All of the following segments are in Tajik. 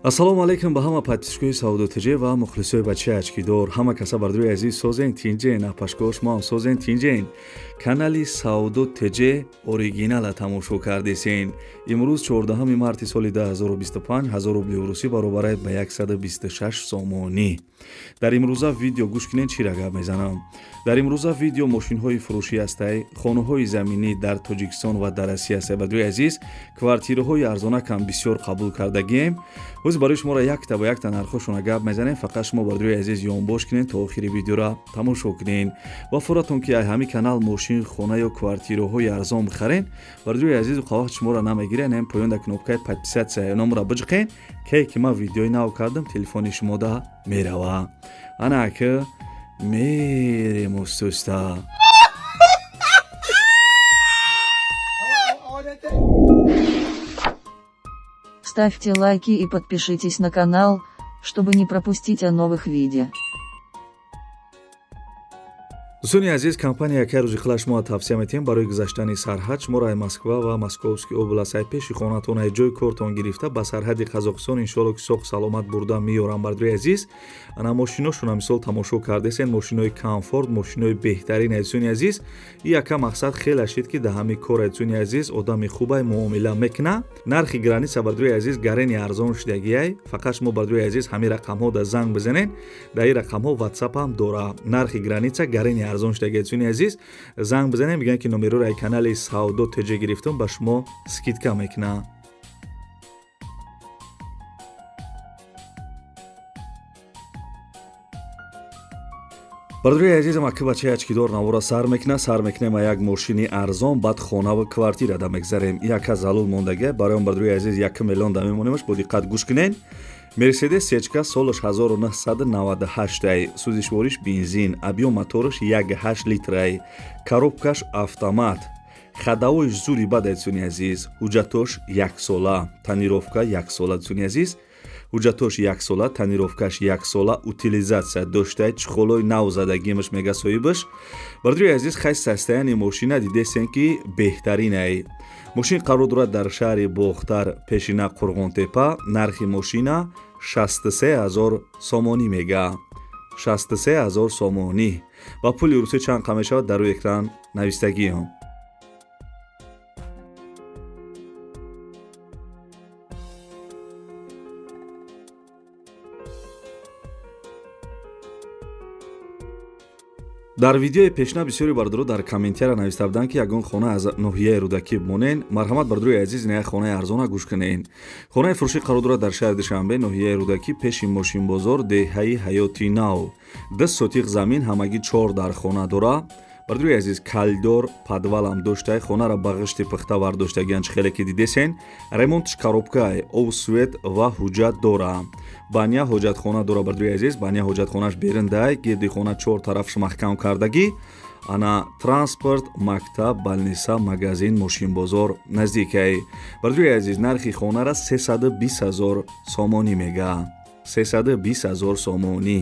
ассалому алайкум ба ҳама подписчикои Саудотиҷе ва мухлисои бачаи очкидор. Ҳама каса бардуи азиз созен тинҷен апашкош мо созен тинҷен. Канали Саудотиҷе оригинала тамошо кардесен. Имрӯз 14 марти соли 2025 1000 рубли урусӣ баробар ба 126 сомонӣ. дар имрӯза видео гӯш кинен чира гап мезанам. дар имрӯза видео мошинҳои фурӯшӣ ҳастай, хонаҳои заминӣ дар Тоҷикистон ва дар Россия ҳастай. Бардуи азиз квартираҳои арзонакам бисёр қабул кардагием. ҳоз барои шуморо якта ба якта нархҳошона гап мезанем. фақат шумо бардуи азиз ёнбош кинен то охири видеора тамошо кинен. ва фуратон ки ай ҳамин канал мошин, хона ё квартираҳои арзон бихарен, бардуи азиз қавақт шуморо намегирен, ҳам поёнда кнопкаи подписатсия номро биҷиқен, ке ки ман видеои нав кардам телефони шумода мерава. ана ки мерем устуста. Ставьте лайки и подпишитесь на канал, чтобы не пропустить о новых видео. дӯстони азиз, компания яке рӯзи хила шумо тавсия метиҳем барои гузаштани сарҳад шуморо ай Москва ва Московский област ай пеши хонатон ай ҷои кортон гирифта ба сарҳади Қазоқистон иншоалло ки соғ саломат бурда меёрам. бардуи азиз ана мошиношуна мисол тамошо кардесен, мошинои комфорт, мошинои беҳтарин. дӯстони азиз и яка мақсад хела шид ки да ҳами кор дӯстони азиз одами хубай муомила мекуна. нархи граница бардуи азиз гарени арзон шудагиай. фақат шумо бардуи азиз ҳами рақамҳо да занг бизанен, да ин рақамҳо WhatsApp ҳам дора. нархи граница гарени арзон шудаги дӯстони азиз занг бизанем, мегӯян ки номероро ай канали Саудотиҷе гирифтам ба шумо скидка мекуна. бардуи азизам аки бачаи очкидор навора сар мекунем як мошини арзон, баъд хона ва квартира да мегзарем. яка залул мондагия барои он бардуи азиз 1 миллион да мемонемаш. бо диққат гӯш кинен. Мерседес сечка солаш 1998 ай, сӯзишвориш бензин, объем мотораш 1.8 литр ай, коробкаш автомат, хадавоиш зури бад дӯстони азиз, ҳуҷҷатош 1 сола, танировка 1 сола дӯстони азиз, ҳуҷҷатош 1 сола, танировкаш 1 сола, утилизатсия доштай, чухолои нав задагимаш мега соҳибаш. бардуи азиз хай состояние мошина дидесен ки беҳтарин ай. мошин қарор дорад дар шаҳри Бохтар пешина Қурғонтепа. нархи мошина 63000 сомонӣ мега. 63000 сомонӣ. ва пули русӣ чанд қа мешавад дар рӯи экран навистагиём. дар видеои пешна бисёри бардуро дар комментиара нависта буданд ки ягон хона аз ноҳияи рӯдакӣ бимонен. марҳамат бардуи азиз, ин як хонаи арзона гӯш кунед. хонаи фурӯшӣ қарор дорад дар шаҳри Душанбе, ноҳияи рӯдакӣ, пеши мошинбозор, деҳаи ҳаёти нав. 10 сотиқ замин, ҳамагӣ 4 дар хона дора. бардуи азиз калдор подвалам доштай, хонара ба ғишти пухта вардоштагиан хеле ки дидесен. ремонтиш коробкаи овсвет ва ҳуҷҷат дора. баня ҳоҷатхона дора. бардуи азиз баня ҳоҷатхонаш бериндай, гирди хона 4 тарафш маҳкам кардагӣ. ана транспорт, мактаб, балниса, магазин, мошинбозор наздикай. бардуи азиз нархи хонара 320000 сомонӣ мега. 320000 сомонӣ.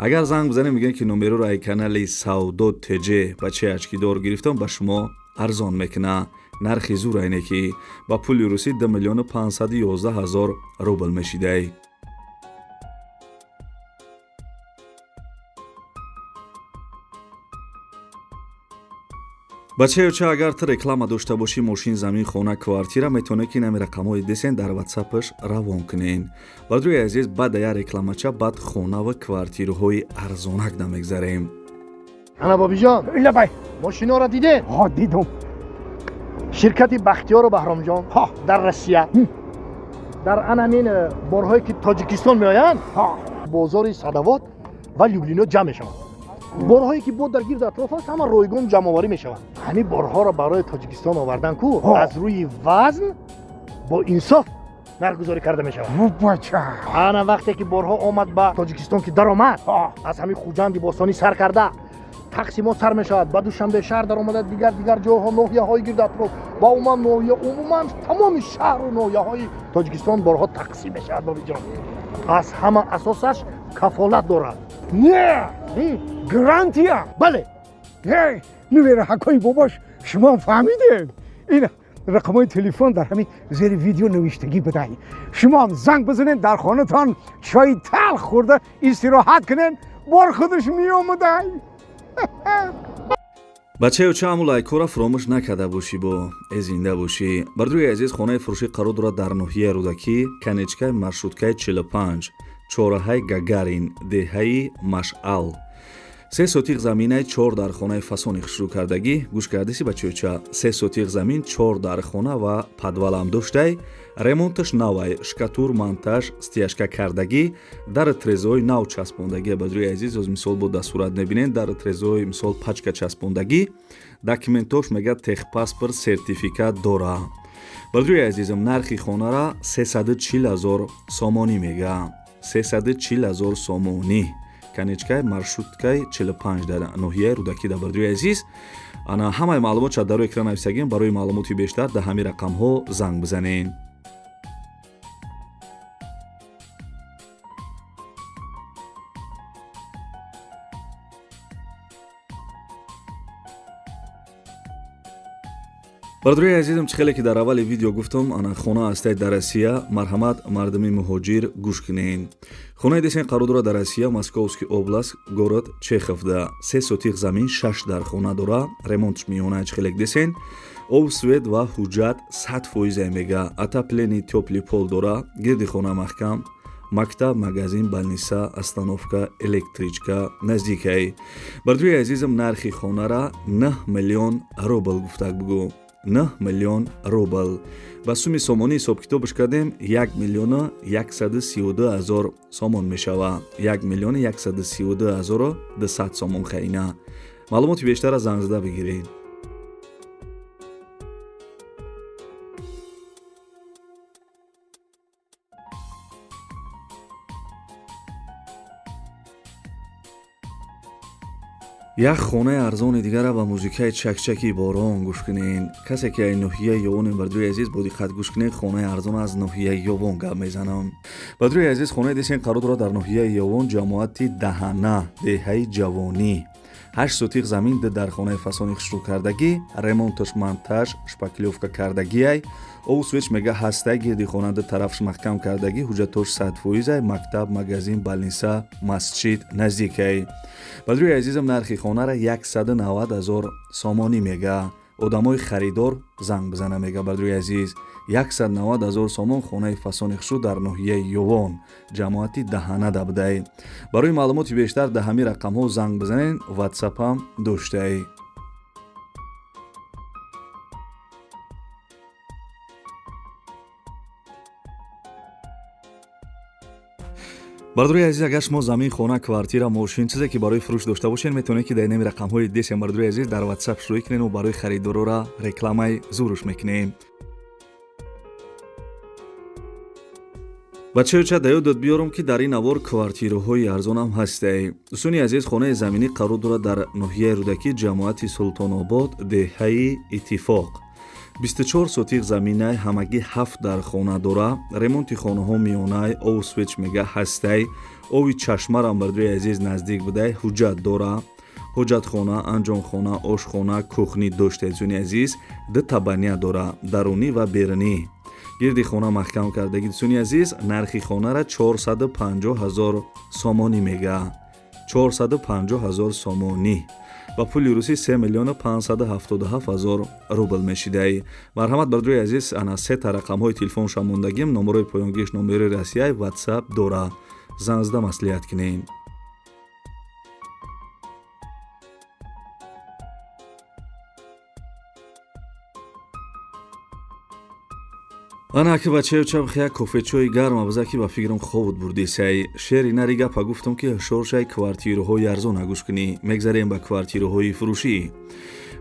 агар занг бизанем мегӯян ки номероро ай канали Саудотиҷе бачаи очкидор гирифтам ба шумо арзон мекуна. нархи зур айне ки ба пули русӣ 2511000 рубл мешидай. бачаёча агар ту реклама дошта бошӣ мошин, замин, хона, квартира, метавонед ки нами рақамҳои десен дар WhatsApp-аш равон кунен. бардуи азиз баъда як рекламача баъд хона ва квартираҳои арзонак да мегзарем. ана бобиҷон, лабай мошиноро дидед? ҳо дидум. ширкати Бахтиёру Баҳромҷон ҳо дар Россия дар анамин борҳое ки Тоҷикистон меоянд, ҳо бозори Садовод ва Люблино ҷамъ мешаванд. борҳое ки бо дар гирду атроф аст, ҳама ройгон ҷамъоварӣ мешаванд. ҳамин борҳоро барои Тоҷикистон овардан ку аз рӯи вазн бо инсоф нархгузорӣ карда мешавад. бача ана вақте ки борҳо омад ба Тоҷикистон ки даромад, аз ҳамин хуҷанди бостонӣ сар карда тақсимо сар мешавад, ба Душанбе шаҳр дар омада дигар ҷойҳо, ноҳияҳои гирду атроф ва умуман ноҳия, умуман тамоми шаҳру ноҳияҳои Тоҷикистон борҳо тақсим мешавад. бобиҷон, аз ҳама асосаш кафолат дорад. не гарантия. бале нувера ҳакои бобош шумо фаҳмидем. ин رقم‌های تلفن در همین زیر ویدیو نوشتگی بدهید. شما هم زنگ بزنید، در خانه‌تان چای تلخ خورده استراحت کنین، بار خودش میآمده. бачаё чааму лайкора фуромӯш накарда бошӣ бо зинда бошӣ. Бардруи азиз, хонаи фурӯшӣ қарор дорад дар ноҳияи рӯдакӣ, канечкаи маршруткаи 45, чораҳаи Гагарин, деҳаи Машъал. 3 сотиқ заминаи 4 дар хонаи фасони хушрӯкардагӣ. гӯш кардеси бачаёча, 3 сотиқ замин, 4 дар хона ва падвалам доштай, ремонташ навай, шкатур, монтаж, стяжка кардагӣ, дар трезои нав часпондагӣ. Бадруи азиз, оз мисол бо дастурат мебинед, дар трезои мисол пачка часпондагӣ, документош мега техпаспорт, сертификат дора. Бадруи азизам, нархи хонара 340 000 сомонӣ мега. 340 000 сомонӣ. канечкаи маршруткаи 45 дар ноҳияи рӯдакӣ. Да бардруи азиз, ана ҳамаи маълумот шуд дар рӯи экран нависагем. Барои маълумоти бештар дар ҳамин рақамҳо занг бизанед. бардруи азизам, чӣ хеле ки дар аввали видео гуфтам, ана хона ҳастаи дар Россия. Марҳамат, мардуми муҳоҷир, гӯш кунед. хонаи десен қарор дорад дар Россия, Московский област, город Чеховда. 3 сотиқ замин, 6 дар хона дора. Ремонтш миёнаи чӣ хеле десен. об, свет ва ҳуҷҷат 100% мега. Отоплени тёплый пол дора. гирди хона маҳкам. мактаб, магазин, больница, остановка, электричка наздикай. Бардруи азизам, нархи хонара 9 миллион рубл гуфтак бугӯ. 9 миллион рубл. ба суми сомонӣ ҳисоб китобаш кардем, 1 миллиона 132 000 сомон мешава. 1 миллиона 132 200 сомон хаина. маълумоти бештара занг зада бигиред. як хонаи арзони дигара ба музикаи чакчаки борон гӯш кунед. касе ки аз ноҳияи ёвонем, бардруи азиз, бо диққат гӯш кунед. хонаи арзон аз ноҳияи ёвон гап мезанам. бардруи азиз, хонаи десен қарор дорад дар ноҳияи ёвон, ҷамоати Даҳана, деҳаи Ҷавонӣ. 8 сотиқ замин дар хонаи фасони хушрӯкардагӣ, ремонташ, монтаж, шпаклёвка кардагиай, овсвеч мега ҳастай, гирди хона ду тарафш маҳкам кардагӣ, ҳуҷҷатош 100%, мактаб, магазин, больница, масҷид наздикай. бадруи азизам, нархи хонара 190 000 сомонӣ мега. одамои харидор занг бизана мега. бардруи азиз, 190 000 сомон хонаи фасони хушрӯ дар ноҳияи ёвон, ҷамоати Даҳана дабдай. барои маълумоти бештар дар ҳамин рақамҳо занг бизанед. ватсапам доштай. бардруи азиз, агар шумо замин, хона, квартира, мошин, чизе ки барои фурӯш дошта бошед, метавонед ки дар инами рақамҳои десен, бардруи азиз, дар ватсап шурӯъ кунед ва барои харидорора рекламаи зуруш мекунем. бачаёча, дар ёдот биёрам ки дар ин авор квартираҳои арзонам ҳастай. дӯстони азиз, хонаи заминӣ қарор дорад дар ноҳияи рӯдакӣ, ҷамоати Султонобод, деҳаи Иттифоқ. 24 сотиқ заминаи ҳамагӣ 7 дар хона дора. ремонти хонаҳо миёнаи овсвеч мега ҳастай, ови чашмарам бардруи азиз наздик будай, ҳуҷҷат дора. ҳоҷатхона, анҷомхона, ошхона, кухни дошта. дӯстони азиз, ду табания дора, дарунӣ ва берунӣ. гирди хона маҳкам кардагӣ. дӯстони азиз, нархи хонара 450 000 сомонӣ мега. 450 000 сомонӣ. ба пули русӣ 3 миллиона 577 000 рубл мешидай. марҳамат, бардруи азиз, ана сета рақамҳои телефонша мондагим, номерои поёнгиш, номери Россияи ватсап дора. занг зада маслиҳат кунед. ана ки бачаёчам, хия кофечои гарм абза ки ба фикрам хобуд бурдисай. шери нари гапа гуфтам ки ҳушёршай квартираҳои арзона гӯш кунӣ. мегзарем ба квартираҳои фурӯшӣ.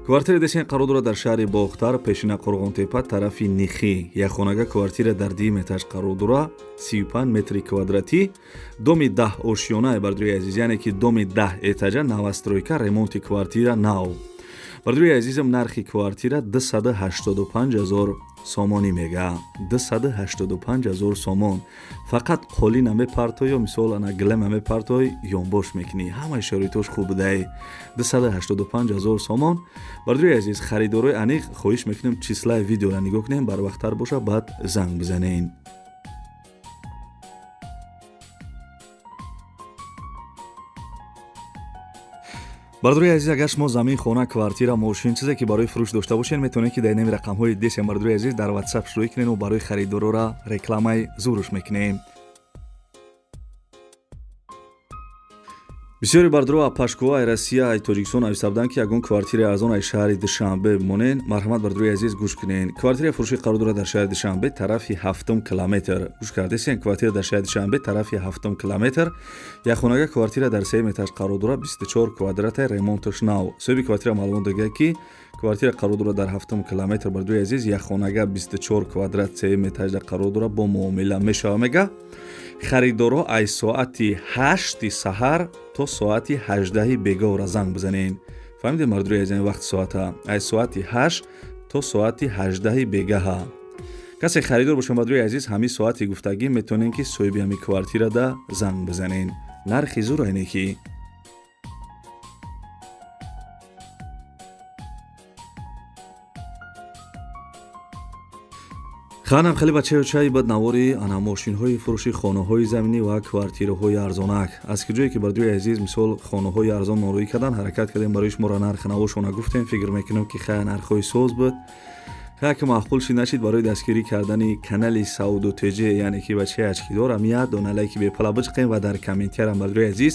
квартира десен қарор дорад дар шаҳри Бохтар, пешина Қурғонтепа, тарафи Нихӣ. як хонага квартира дар 2 этаж қарор дора, 35 метри квадратӣ, доми 10 ошёна. бардруи азиз, яъне ки доми 10 этажа, навастройка, ремонти квартира нав. бардуи азизам, нархи квартира 285,000 сомонӣ мега. 285,000 сомон. Фақат қолина мепарто ё мисол ана глема мепарто ёнбош мекунӣ. Ҳамаи шароитош хуб будаи 285,000 сомон. бардуи азиз, харидорои аниқ хоҳиш мекунем числаи видеоро нигоҳ кунем, барвақттар боша, баъд занг бизанем. бардуи азиз, агар шумо замин, хона, квартира, мошин чизе ки барои фурӯш дошта бошед, метавонед ки дар нами рақамҳои десем бардуи азиз дар WhatsApp шурӯъ кунед ва барои харидорора рекламаи зуруш мекунем. бисёри бардуро аз Пашкова, Россия, аз Тоҷикистон авистабданд ки ягон квартираи арзон аз шаҳри Душанбе бимонен. Марҳамат, бардуи азиз, гӯш кунед. Квартираи фурӯшӣ қарор дорад дар шаҳри Душанбе, тарафи 7 километр. гӯш кардесен, квартира дар шаҳри Душанбе, тарафи 7 километр. Якхонага квартира дар 3 этаж қарор дорад, 24 квадрата, ремонташ нав. соҳиби квартира маълумот додааст ки квартира қарор дорад дар 7 километр. бардуи азиз, якхонага 24 квадрат, 3 этажда қарор дорад, бо муомила мешава мега. харидоро аз соати 8 саҳар то соати 18 бегора занг бизанен. фаҳмидед мардуи азиз, вақти соата аз соати 8 то соати 18 бегаҳа. касе харидор бошад мардуи азиз, ҳамин соати гуфтагӣ метавонен ки соҳиби ҳамин квартирада занг бизанен. нархи зур айне ки ханам хеле ба чаю чай бад навори ана мошинҳои фурӯши хонаҳои заминӣ ва квартираҳои арзонак. аз ки ҷое ки бардуи азиз мисол хонаҳои арзон нороӣ кардан ҳаракат кардем барои шуморо нархи навошона гуфтем. фикр мекунам ки хая нархҳои соз буд, хая ки маъқул шид нашид барои дастгирӣ кардани канали Сауду ТЖ, яъне ки ба чаячки дорам як дона лайки бепала биҷиқем ва дар комментарам бардуи азиз,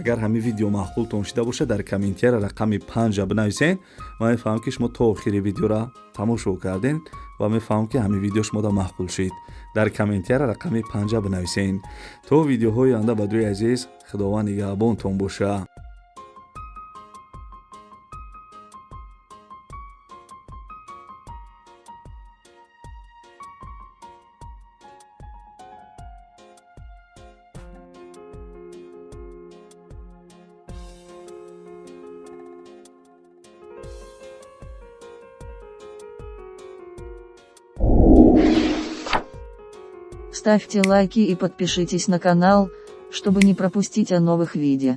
агар ҳамин видео маъқултон шида боша, дар комментар рақами 5 бинависен. ман мефаҳмам ки шумо то охири видеора тамошо карден ва мефаҳмам ки ҳамин видео шумода маъқул шид. дар комментар рақами 5 бинависен. то видеоҳои оянда бардуи азиз, худованд нигаҳбонтон боша. Ставьте лайки и подпишитесь на канал, чтобы не пропустить о новых видео.